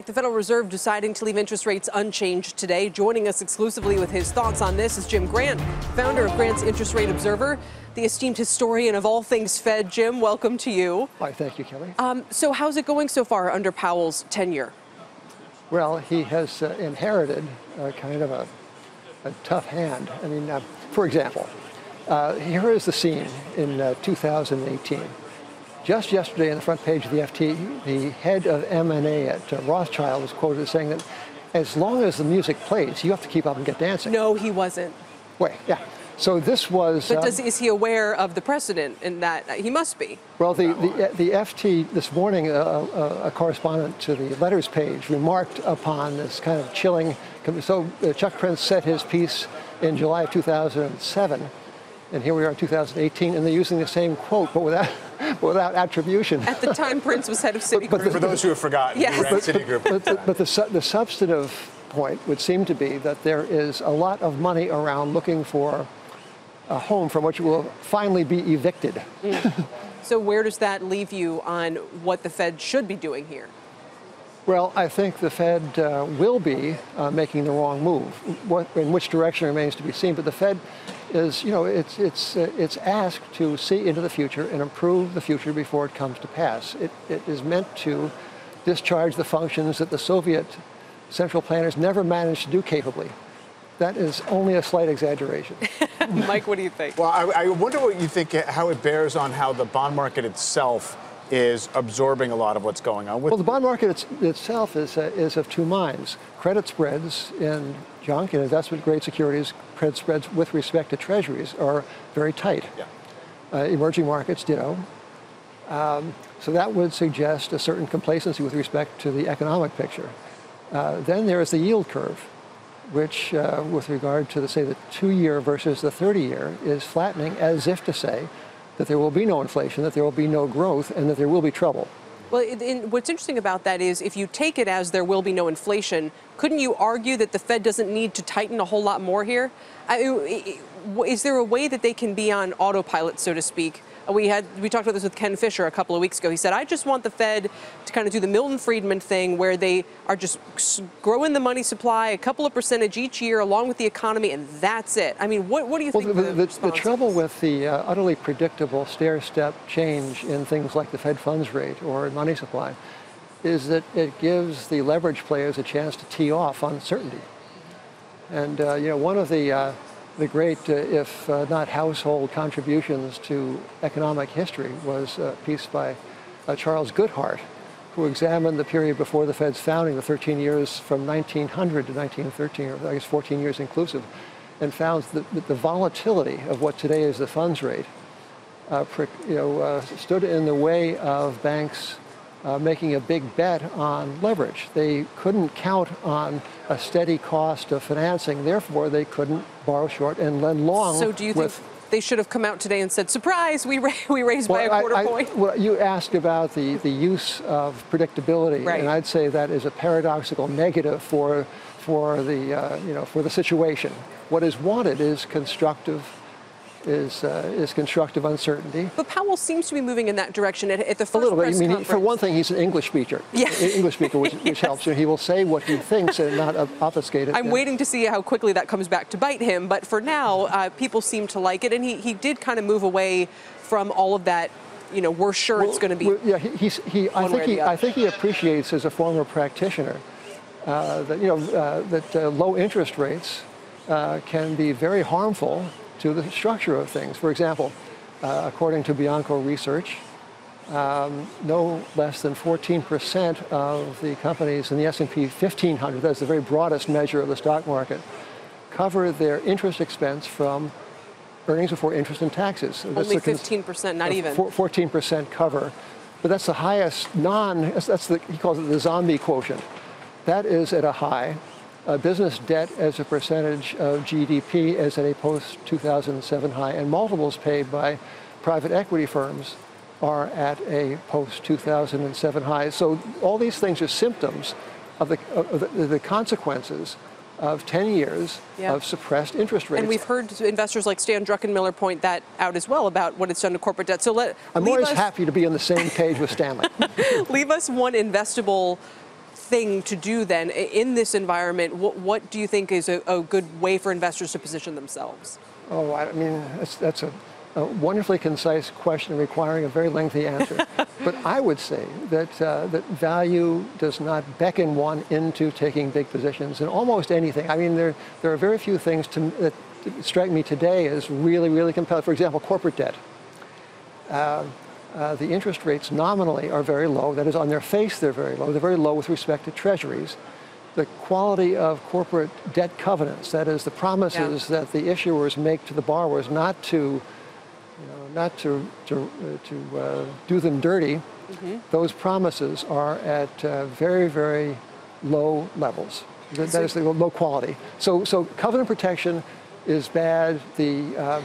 The Federal Reserve deciding to leave interest rates unchanged today. Joining us exclusively with his thoughts on this is Jim Grant, founder of Grant's Interest Rate Observer, the esteemed historian of all things Fed. Jim, welcome to you. Why, thank you, Kelly. So how's it going so far under Powell's tenure? Well, he has inherited kind of a tough hand. I mean, for example, here is the scene in 2018. Just yesterday on the front page of the FT, the head of M&A at Rothschild was quoted as saying that as long as the music plays, you have to keep up and get dancing. No, he wasn't. Wait, yeah. So this was... But is he aware of the precedent in that? He must be. Well, the FT this morning, a correspondent to the letters page remarked upon this kind of chilling... So Chuck Prince said his piece in July of 2007, and here we are in 2018, and they're using the same quote, but without attribution. At the time, Prince was head of Citigroup. For those who have forgotten, yes. you ran Citigroup. But the substantive point would seem to be that there is a lot of money around looking for a home from which will finally be evicted. So where does that leave you on what the Fed should be doing here? Well, I think the Fed will be making the wrong move. In which direction remains to be seen. But the Fed is, it's asked to see into the future and improve the future before it comes to pass. It is meant to discharge the functions that the Soviet central planners never managed to do capably. That is only a slight exaggeration. Mike, what do you think? Well, I wonder what you think, how it bears on how the bond market itself is absorbing a lot of what's going on. Well, the bond market itself is of two minds. Credit spreads in junk and investment-grade securities, credit spreads with respect to treasuries are very tight. Yeah. Emerging markets, ditto. So that would suggest a certain complacency with respect to the economic picture. Then there is the yield curve, which, with regard to, say, the 2-year versus the 30-year, is flattening as if to say that there will be no inflation, that there will be no growth, and that there will be trouble. Well, what's interesting about that is if you take it as there will be no inflation, couldn't you argue that the Fed doesn't need to tighten a whole lot more here? Is there a way that they can be on autopilot, so to speak? We talked about this with Ken Fisher a couple of weeks ago. He said, I just want the Fed to kind of do the Milton Friedman thing where they are just growing the money supply a couple of percentage each year along with the economy, and that's it. I mean, what do you think? The trouble with the utterly predictable stair-step change in things like the Fed funds rate or money supply is that it gives the leverage players a chance to tee off uncertainty. And, one of the great, if not household contributions to economic history was a piece by Charles Goodhart, who examined the period before the Fed's founding, the 13 years from 1900 to 1913, or I guess 14 years inclusive, and found that the volatility of what today is the funds rate stood in the way of banks making a big bet on leverage. They couldn't count on a steady cost of financing, therefore they couldn't borrow short and lend long. So do you think they should have come out today and said, surprise, we raised by a quarter point? Well, you asked about the use of predictability, right. And I'd say that is a paradoxical negative for the situation. What is wanted is constructive uncertainty. But Powell seems to be moving in that direction at the first a little bit. press conference. For one thing, he's an English speaker. Yeah. English speaker, which yes. helps. He will say what he thinks and not obfuscate it. I'm waiting to see how quickly that comes back to bite him. But for now, people seem to like it, and he did kind of move away from all of that. We're sure it's going to be. Yeah, I think he appreciates as a former practitioner that low interest rates can be very harmful to the structure of things. For example, according to Bianco research, no less than 14% of the companies in the S&P 1500, that's the very broadest measure of the stock market, cover their interest expense from earnings before interest and taxes. Only 15%, not even. 14% cover, but that's the highest he calls it the zombie quotient. That is at a high. Business debt as a percentage of GDP is at a post-2007 high, and multiples paid by private equity firms are at a post-2007 high. So all these things are symptoms of the consequences of 10 years of suppressed interest rates. And we've heard investors like Stan Druckenmiller point that out as well about what it's done to corporate debt. So I'm always happy to be on the same page with Stanley. Leave us one investable thing to do then in this environment? What do you think is a good way for investors to position themselves? Oh, I mean, that's a wonderfully concise question requiring a very lengthy answer. But I would say that, that value does not beckon one into taking big positions in almost anything. I mean, there are very few things that strike me today as really, really compelling. For example, corporate debt. The interest rates nominally are very low. That is, on their face, they're very low. They're very low with respect to treasuries. The quality of corporate debt covenants, that is, the promises that the issuers make to the borrowers not to do them dirty, those promises are at very, very low levels. That is, low quality. So covenant protection is bad. The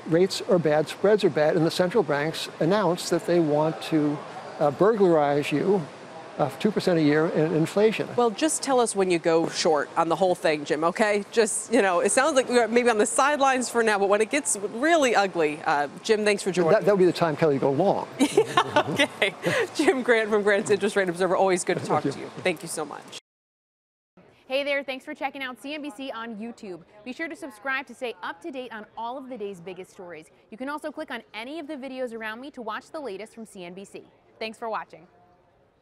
rates are bad, spreads are bad, and the central banks announce that they want to burglarize you 2% a year in inflation. Well, just tell us when you go short on the whole thing, Jim, okay? Just, it sounds like we're maybe on the sidelines for now, but when it gets really ugly, Jim, thanks for joining. That would be the time, Kelly, to go long. Okay. Jim Grant from Grant's Interest Rate Observer, always good to talk to you. Thank you so much. Hey there, thanks for checking out CNBC on YouTube. Be sure to subscribe to stay up to date on all of the day's biggest stories. You can also click on any of the videos around me to watch the latest from CNBC. Thanks for watching.